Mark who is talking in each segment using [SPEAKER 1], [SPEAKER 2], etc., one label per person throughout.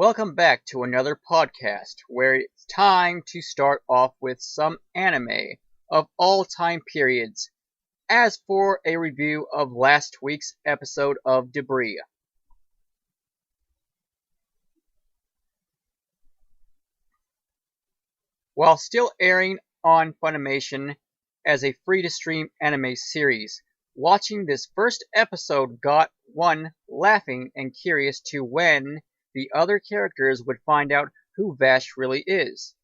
[SPEAKER 1] Welcome back to another podcast where it's time to start off with some anime of all time periods, as for a review of last week's episode of Debris. While still airing on Funimation as a free-to-stream anime series, watching this first episode got one laughing and curious to when the other characters would find out who Vash really is.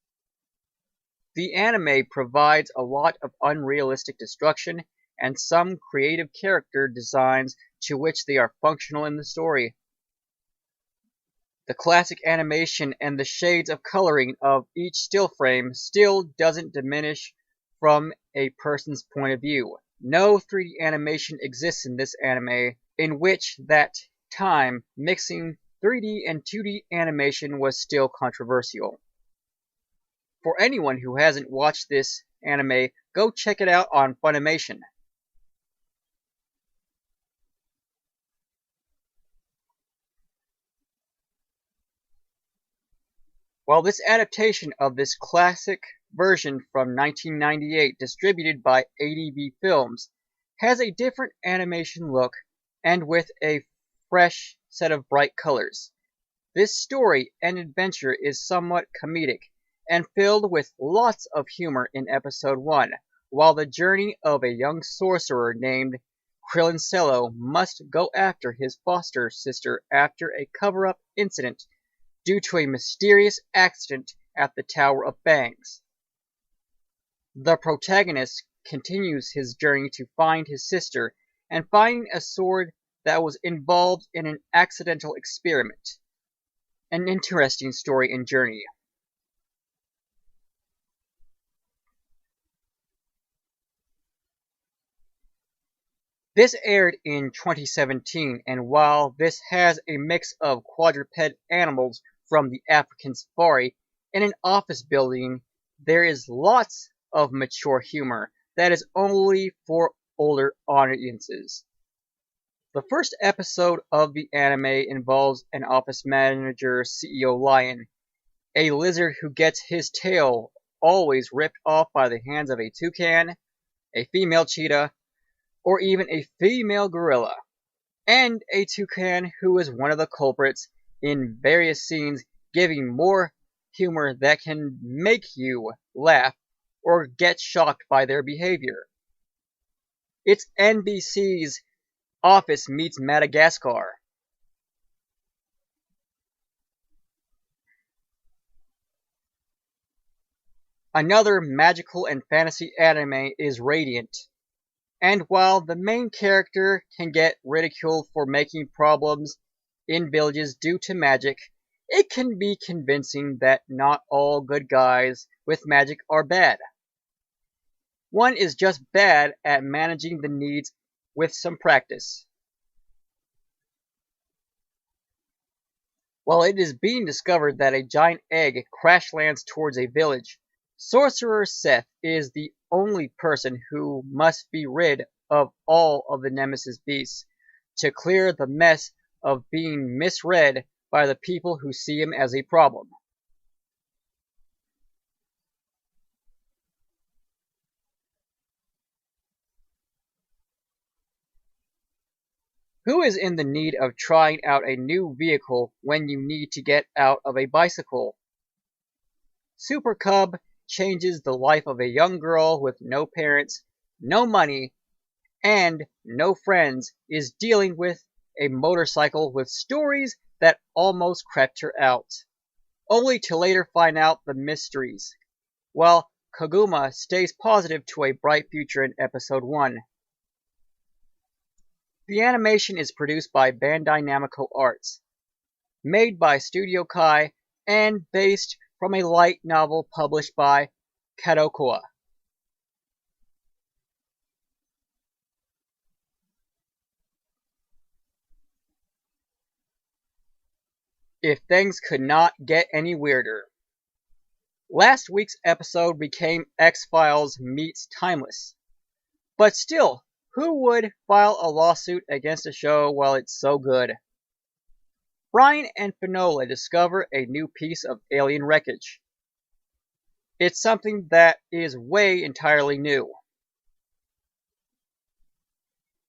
[SPEAKER 1] The anime provides a lot of unrealistic destruction and some creative character designs to which they are functional in the story. The classic animation and the shades of coloring of each still frame still doesn't diminish from a person's point of view. No 3D animation exists in this anime, in which that time mixing 3D and 2D animation was still controversial. For anyone who hasn't watched this anime, go check it out on Funimation. While this adaptation of this classic version from 1998 distributed by ADV Films has a different animation look and with a fresh set of bright colors. This story and adventure is somewhat comedic and filled with lots of humor in episode 1, while the journey of a young sorcerer named Krillincello must go after his foster sister after a cover-up incident due to a mysterious accident at the Tower of Fangs. The protagonist continues his journey to find his sister and finding a sword that was involved in an accidental experiment. An interesting story and journey. This aired in 2017, and while this has a mix of quadruped animals from the African safari in an office building, there is lots of mature humor that is only for older audiences. The first episode of the anime involves an office manager, CEO Lion, a lizard who gets his tail always ripped off by the hands of a toucan, a female cheetah, or even a female gorilla, and a toucan who is one of the culprits in various scenes, giving more humor that can make you laugh or get shocked by their behavior. It's NBC's Office Meets Madagascar. Another magical and fantasy anime is Radiant, and while the main character can get ridiculed for making problems in villages due to magic, it can be convincing that not all good guys with magic are bad. One is just bad at managing the needs with some practice. While it is being discovered that a giant egg crash lands towards a village, Sorcerer Seth is the only person who must be rid of all of the Nemesis beasts to clear the mess of being misread by the people who see him as a problem. Who is in the need of trying out a new vehicle when you need to get out of a bicycle? Super Cub changes the life of a young girl with no parents, no money, and no friends is dealing with a motorcycle with stories that almost crept her out, only to later find out the mysteries, while Kaguma stays positive to a bright future in episode 1. The animation is produced by Bandai Namco Arts, made by Studio Kai, and based from a light novel published by Kadokawa. If things could not get any weirder. Last week's episode became X-Files meets Timeless. But still, who would file a lawsuit against a show while it's so good? Brian and Finola discover a new piece of alien wreckage. It's something that is way entirely new.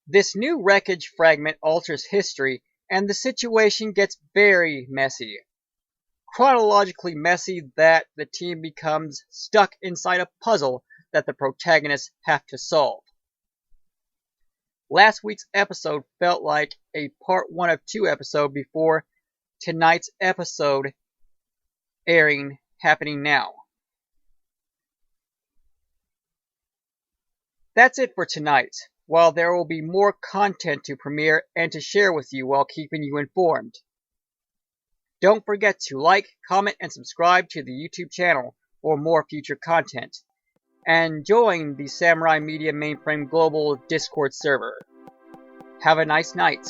[SPEAKER 1] This new wreckage fragment alters history, and the situation gets very messy. Chronologically messy that the team becomes stuck inside a puzzle that the protagonists have to solve. Last week's episode felt like a part 1 of 2 episode before tonight's episode airing happening now. That's it for tonight, while there will be more content to premiere and to share with you while keeping you informed. Don't forget to like, comment, and subscribe to the YouTube channel for more future content, and join the Samurai Media Mainframe Global Discord server. Have a nice night.